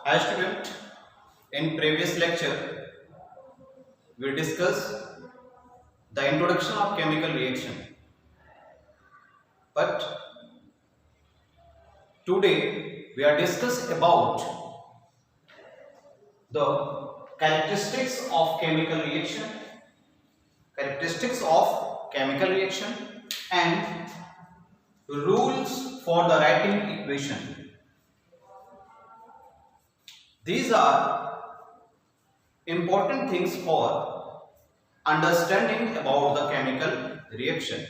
Hi student, in previous lecture we discussed the introduction of chemical reaction, but today we are discussing about the characteristics of chemical reaction and rules for the writing equation. These are important things for understanding about the chemical reaction.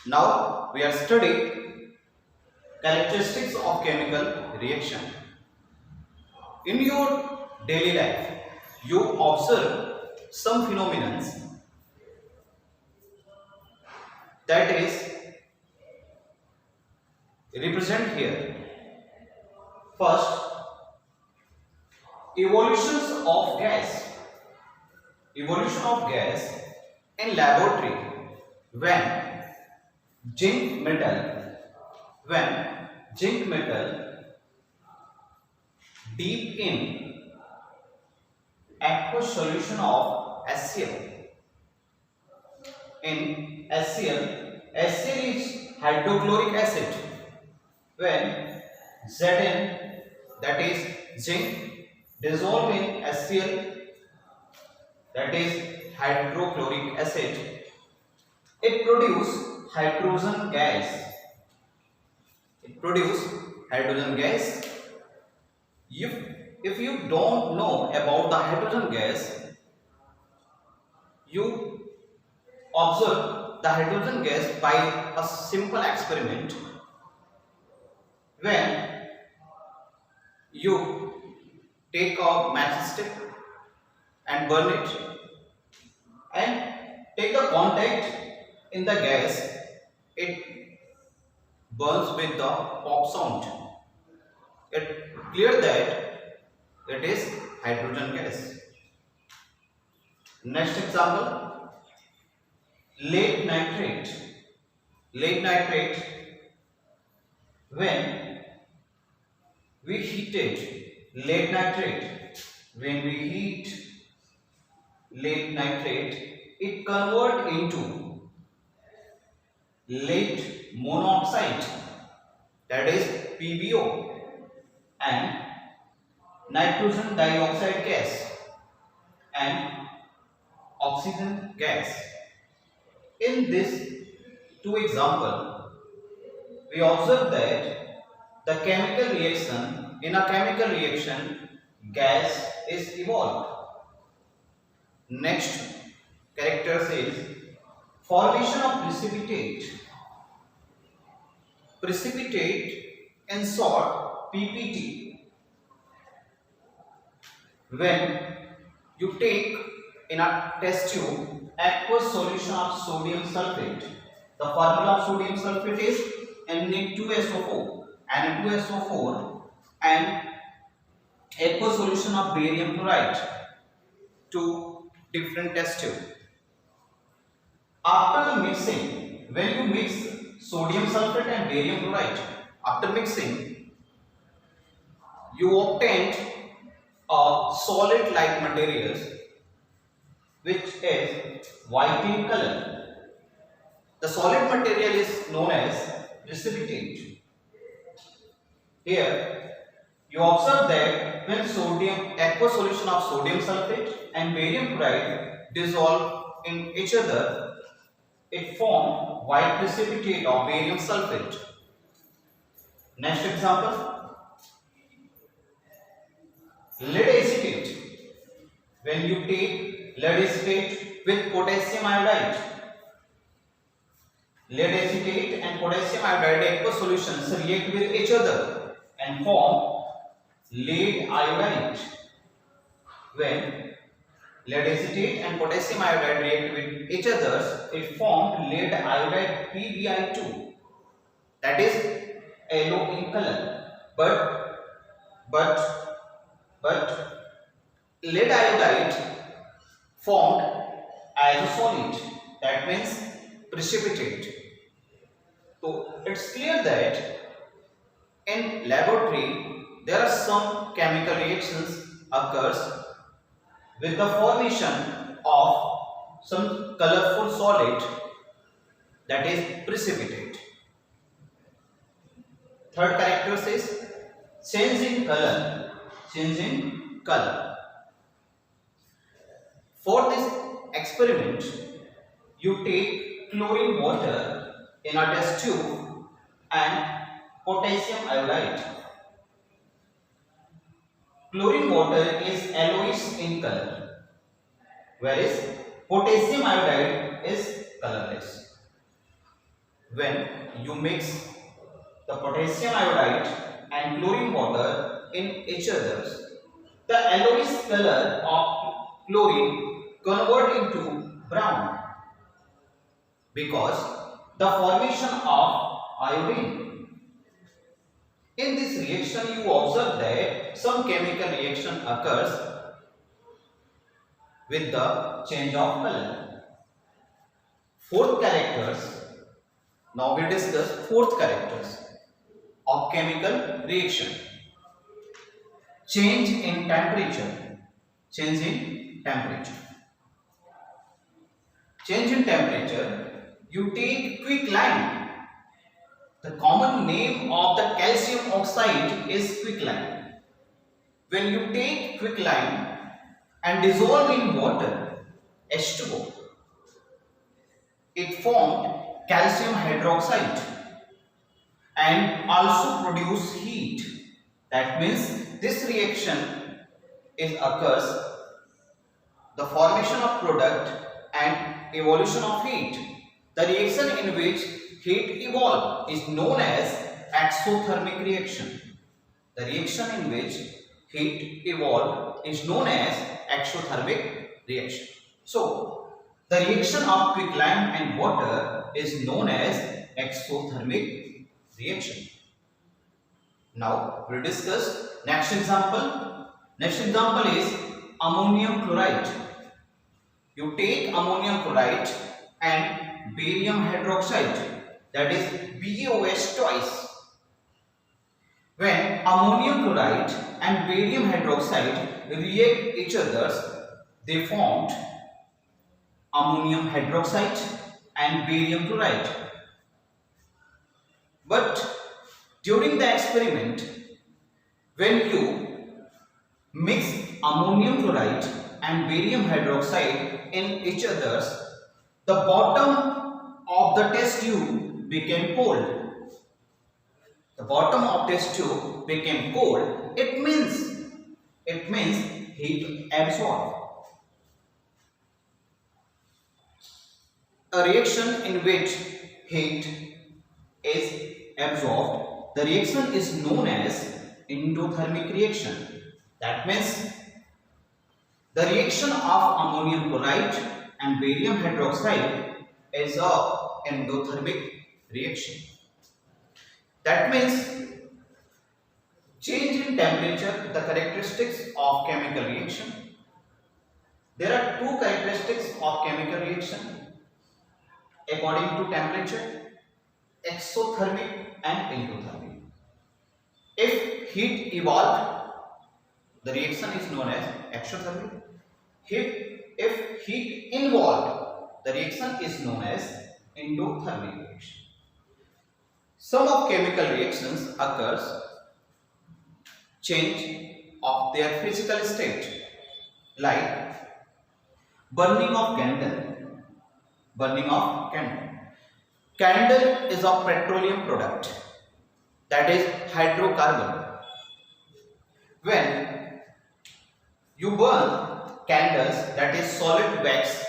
Now we are studying characteristics of chemical reaction. In your daily life, you observe some phenomena that is represent here. First, evolutions of gas. Evolution of gas in laboratory when zinc metal when zinc metal deep in aqueous solution of HCl. In HCl is hydrochloric acid. When Zn, that is zinc, dissolve in HCl, that is hydrochloric acid, it produces hydrogen gas. It produces hydrogen gas. If you don't know about the hydrogen gas, you observe the hydrogen gas by a simple experiment. When you take a matchstick and burn it and take the contact in the gas, it burns with the pop sound. It clear that it is hydrogen gas. Next example, lead nitrate. Lead nitrate, when we heated lead nitrate, when we heat lead nitrate, it convert into lead monoxide, that is PbO, and nitrogen dioxide gas and oxygen gas. In this two example, we observe that the chemical reaction, in a chemical reaction, gas is evolved. Next character says formation of precipitate. Precipitate, in short PPT. When you take in a test tube aqueous solution of sodium sulfate, the formula of sodium sulfate is Na2SO4, Na2SO4, and aqueous solution of barium chloride, two different test tube. After mixing, when you mix sodium sulfate and barium chloride, after mixing, you obtained a solid like materials which is white in color. The solid material is known as precipitate. Here you observe that when sodium aqueous solution of sodium sulfate and barium chloride dissolve in each other, it forms white precipitate of barium sulfate. Next example, lead acetate. When you take lead acetate with potassium iodide, lead acetate and potassium iodide aqueous solutions react with each other and form lead iodide. When lead acetate and potassium iodide react with each other, it formed lead iodide PbI2, that is yellow in color. But lead iodide formed as a solid, that means precipitate. So it's clear that in laboratory there are some chemical reactions occurs with the formation of some colorful solid, that is precipitate. Third character is change in color. Change in color. For this experiment, you take chlorine water in a test tube and potassium iodide. Chlorine water is yellowish in color, whereas potassium iodide is colorless. When you mix the potassium iodide and chlorine water in each other, the yellowish color of chlorine convert into brown because the formation of iodine. In this reaction, you observe that some chemical reaction occurs with the change of color. Fourth characters. Now we discuss fourth characters of chemical reaction. Change in temperature. Change in temperature. Change in temperature. You take quicklime. The common name of the calcium oxide is quicklime. When you take quicklime and dissolve in water, H2O, it formed calcium hydroxide and also produce heat. That means this reaction occurs the formation of product and evolution of heat. The reaction in which heat evolve is known as exothermic reaction. The reaction in which heat evolve is known as exothermic reaction. So, the reaction of quicklime and water is known as exothermic reaction. Now, we'll discuss next example. Next example is ammonium chloride. You take ammonium chloride and barium hydroxide, that is BaOH twice. When ammonium chloride and barium hydroxide react each other, they formed ammonium hydroxide and barium chloride. But during the experiment, when you mix ammonium chloride and barium hydroxide in each other, the bottom of the test tube became cold. The bottom of test tube became cold. It means heat absorbed. A reaction in which heat is absorbed, the reaction is known as endothermic reaction. That means the reaction of ammonium chloride and barium hydroxide is a endothermic reaction. That means change in temperature, the characteristics of chemical reaction. There are two characteristics of chemical reaction according to temperature: exothermic and endothermic. If heat evolved, the reaction is known as exothermic. If heat involved, the reaction is known as endothermic reaction. Some of chemical reactions occurs change of their physical state, like burning of candle. Burning of candle. Candle is a petroleum product, that is hydrocarbon. When you burn candles, that is solid wax,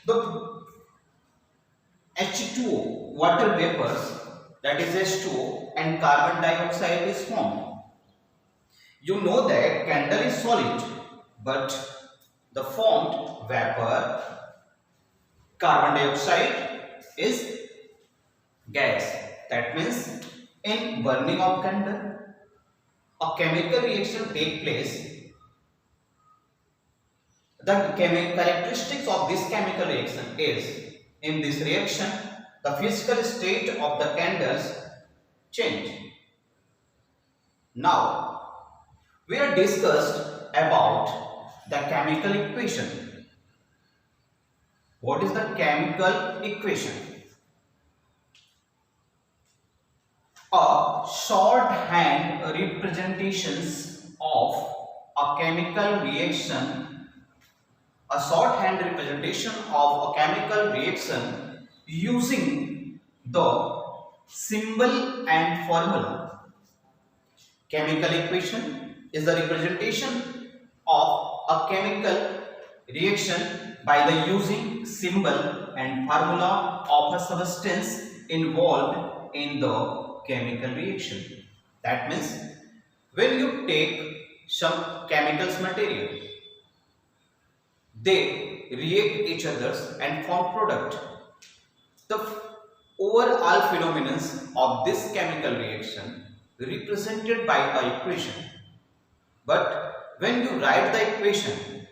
the H2O, water vapors, that is H2O, and carbon dioxide is formed. You know that candle is solid, but the formed vapor, carbon dioxide, is gas. That means in burning of candle, a chemical reaction takes place. The characteristics of this chemical reaction is, in this reaction, the physical state of the candles change. Now, we have discussed about the chemical equation. What is the chemical equation? A shorthand representations of a chemical reaction, a shorthand representation of a chemical reaction using the symbol and formula. Chemical equation is the representation of a chemical reaction by the using symbol and formula of a substance involved in the chemical reaction. That means when you take some chemicals material, they react each others and form product. The overall phenomenon of this chemical reaction represented by a equation. But when you write the equation,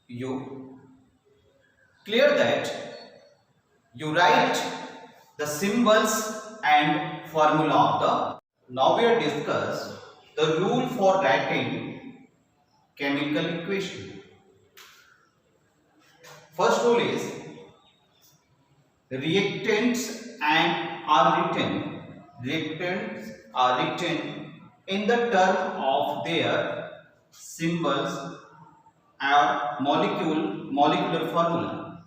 you clear that you write the symbols and formula of the. Now we are discuss the rule for writing chemical equation. First rule is reactants are written in the term of their symbols or molecular formula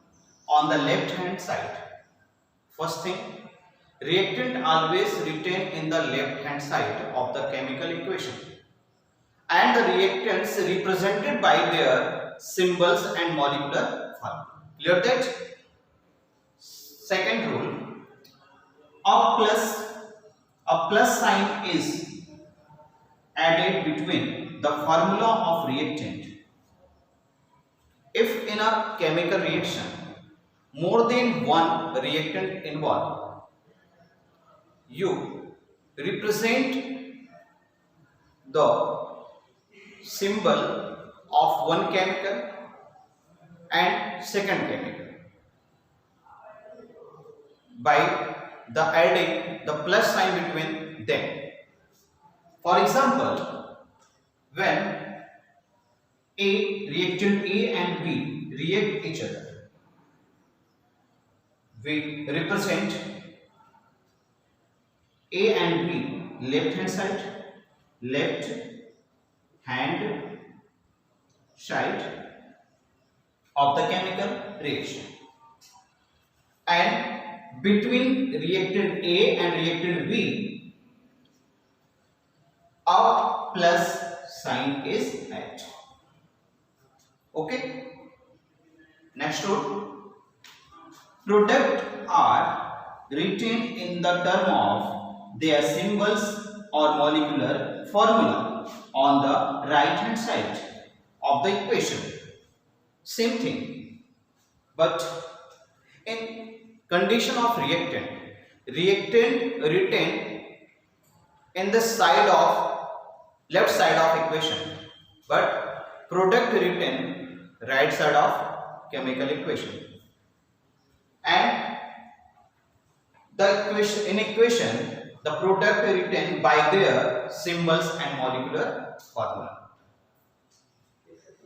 on the left hand side. First thing, reactant always written in the left hand side of the chemical equation, and the reactants represented by their symbols and molecular formula. Clear that? Second rule, a plus sign is added between the formula of reactant. If in a chemical reaction more than one reactant involved, you represent the symbol of one chemical and second chemical by the adding the plus sign between them. For example, when reactant A and B react each other, we represent A and B left hand side of the chemical reaction, and between reactant A and reactant B a plus sign is added. Okay. Next rule, product are written in the term of their symbols or molecular formula on the right hand side of the equation. Same thing, but in condition of reactant written in the side of left side of equation, but product written right side of chemical equation. And the equation the product written by their symbols and molecular formula.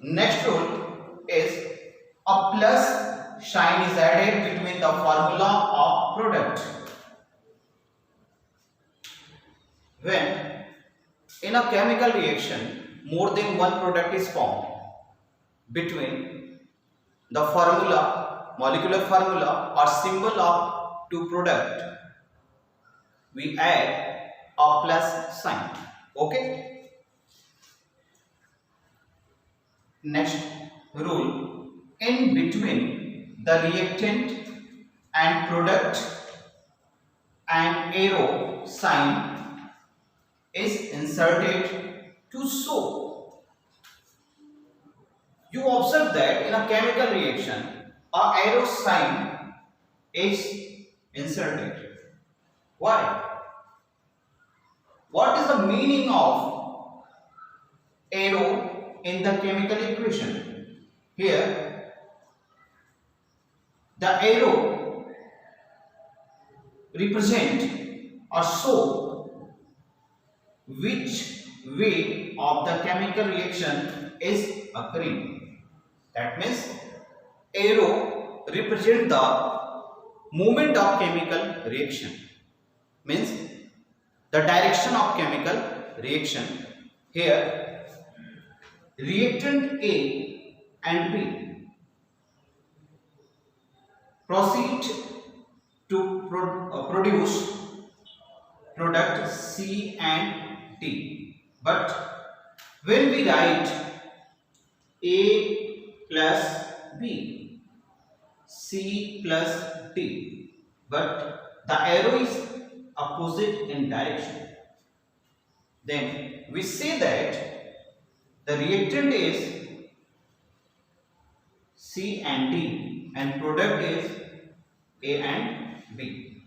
Next rule is a plus sign is added between the formula of product. When in a chemical reaction more than one product is formed, between the formula, molecular formula or symbol of two product, we add a plus sign. Okay. Next rule, in between the reactant and product an arrow sign is inserted to show. You observe that in a chemical reaction a arrow sign is inserted. Why? What is the meaning of arrow in the chemical equation? Here the arrow represent or show which way of the chemical reaction is occurring. That means arrow represent the movement of chemical reaction, means the direction of chemical reaction. Here reactant A and B proceed to produce product C and D, but when we write A plus B, C plus D, but the arrow is opposite in direction, then we say that the reactant is C and D and product is A and B,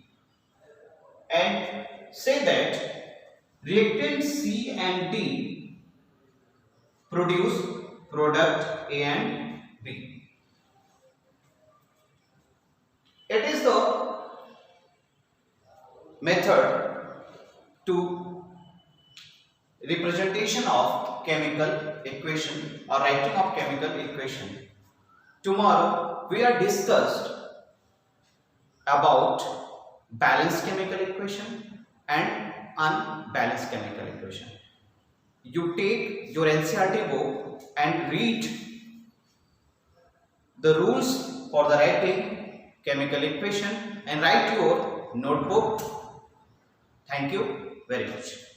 and say that reactant C and D produce product A and B. It is the method to representation of chemical equation or writing of chemical equation. Tomorrow we are discussed about balanced chemical equation and unbalanced chemical equation. You take your NCERT book and read the rules for the writing chemical equation and write your notebook. Thank you very much.